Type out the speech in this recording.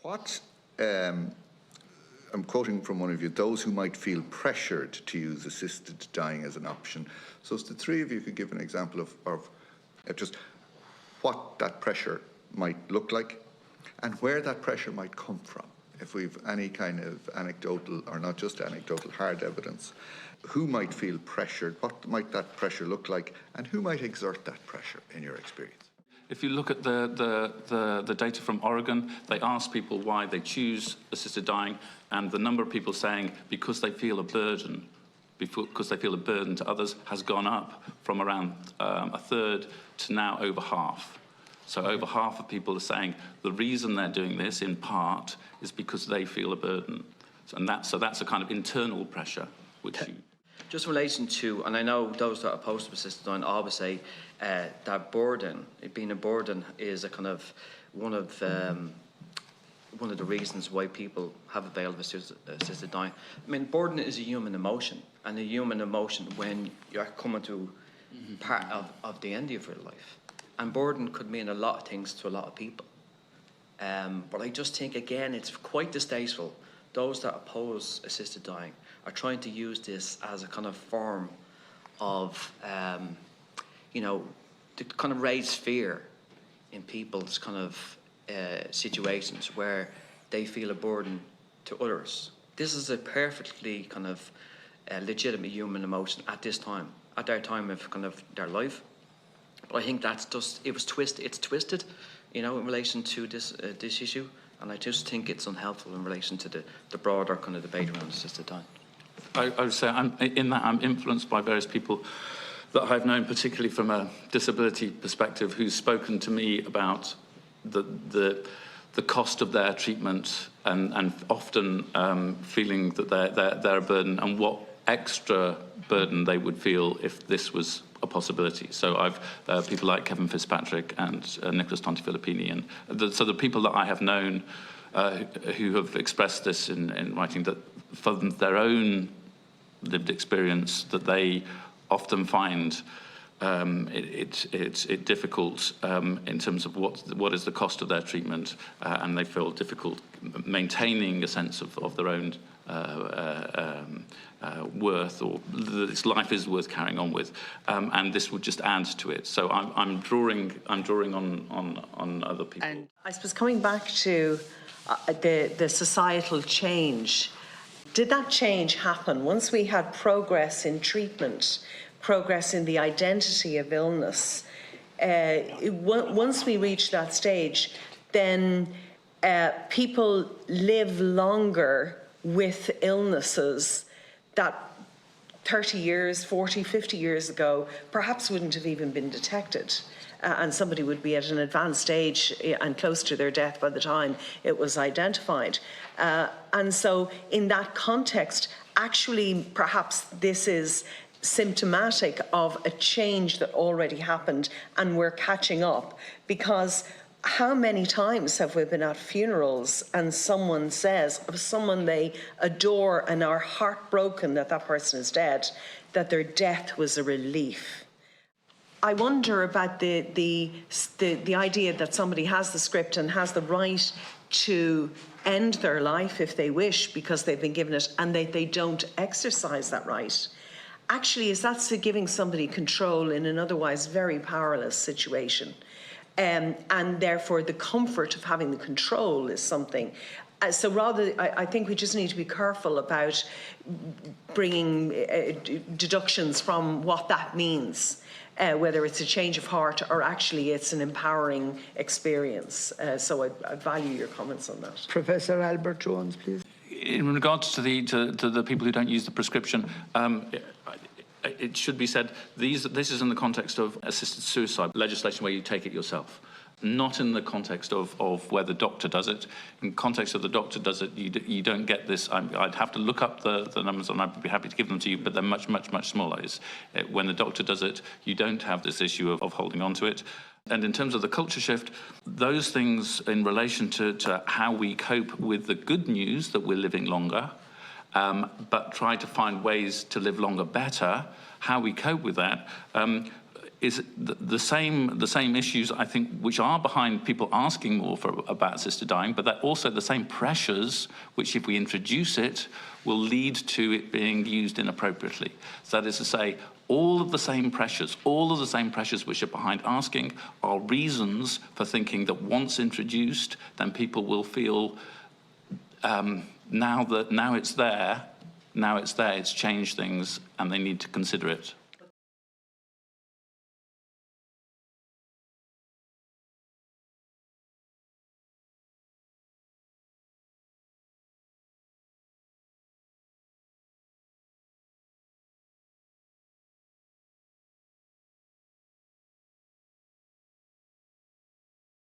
What, I'm quoting from one of you, those who might feel pressured to use assisted dying as an option. So if the three of you could give an example of just what that pressure might look like and where that pressure might come from. If we've any kind of anecdotal, or not just anecdotal, hard evidence, who might feel pressured, what might that pressure look like, and who might exert that pressure in your experience? If you look at the data from Oregon, they ask people why they choose assisted dying, and the number of people saying because they feel a burden, because they feel a burden to others, has gone up from around a third to now over half. So over half of people are saying the reason they're doing this, in part, is because they feel a burden. So that's a kind of internal pressure, which you... Just in relation to, and I know those that are opposed to assisted dying always say that burden, it being a burden, is a kind of one of the reasons why people have availed of assisted dying. I mean, burden is a human emotion, and a human emotion when you're coming to part of the end of your life. And burden could mean a lot of things to a lot of people. But I just think, again, it's quite distasteful. Those that oppose assisted dying are trying to use this as a kind of form of, to kind of raise fear in people's kind of situations where they feel a burden to others. This is a perfectly kind of legitimate human emotion at this time, at their time of kind of their life. But I think that's just, it's twisted, in relation to this issue, and I just think it's unhelpful in relation to the broader kind of debate around assisted dying. I would say I'm influenced by various people that I've known, particularly from a disability perspective, who's spoken to me about the cost of their treatment and often feeling that they're a burden, and what extra burden they would feel if this was a possibility. So I've people like Kevin Fitzpatrick and Nicholas Tonti-Filippini, and so the people that I have known who have expressed this in writing, that for their own lived experience, that they often find it difficult in terms of what is the cost of their treatment, and they feel difficult maintaining a sense of their own worth, or this life is worth carrying on with, and this would just add to it. So I'm drawing on other people. And I suppose coming back to the societal change, did that change happen once we had progress in treatment, progress in the identity of illness? Once we reach that stage, then people live longer with illnesses that 30 years, 40, 50 years ago perhaps wouldn't have even been detected. And somebody would be at an advanced stage and close to their death by the time it was identified. And so in that context, actually, perhaps this is symptomatic of a change that already happened, and we're catching up. Because how many times have we been at funerals and someone says of someone they adore and are heartbroken that that person is dead, that their death was a relief? I wonder about the idea that somebody has the script and has the right to end their life if they wish because they've been given it, and they don't exercise that right. Actually, is that giving somebody control in an otherwise very powerless situation? And therefore the comfort of having the control is something. So rather, I think we just need to be careful about bringing deductions from what that means, whether it's a change of heart or actually it's an empowering experience. So I value your comments on that. Professor Albert Jones, please. In regards to the people who don't use the prescription, it should be said, this is in the context of assisted suicide legislation where you take it yourself, not in the context of where the doctor does it. In context of the doctor does it, you don't get this. I'd have to look up the numbers, and I'd be happy to give them to you, but they're much, much, much smaller. When the doctor does it, you don't have this issue of holding on to it. And in terms of the culture shift, those things in relation to how we cope with the good news that we're living longer, but try to find ways to live longer better, how we cope with that, is the same issues, I think, which are behind people asking more about assisted dying, but that also the same pressures which, if we introduce it, will lead to it being used inappropriately. So that is to say, all of the same pressures which are behind asking are reasons for thinking that once introduced, then people will feel now it's there, it's changed things, and they need to consider it.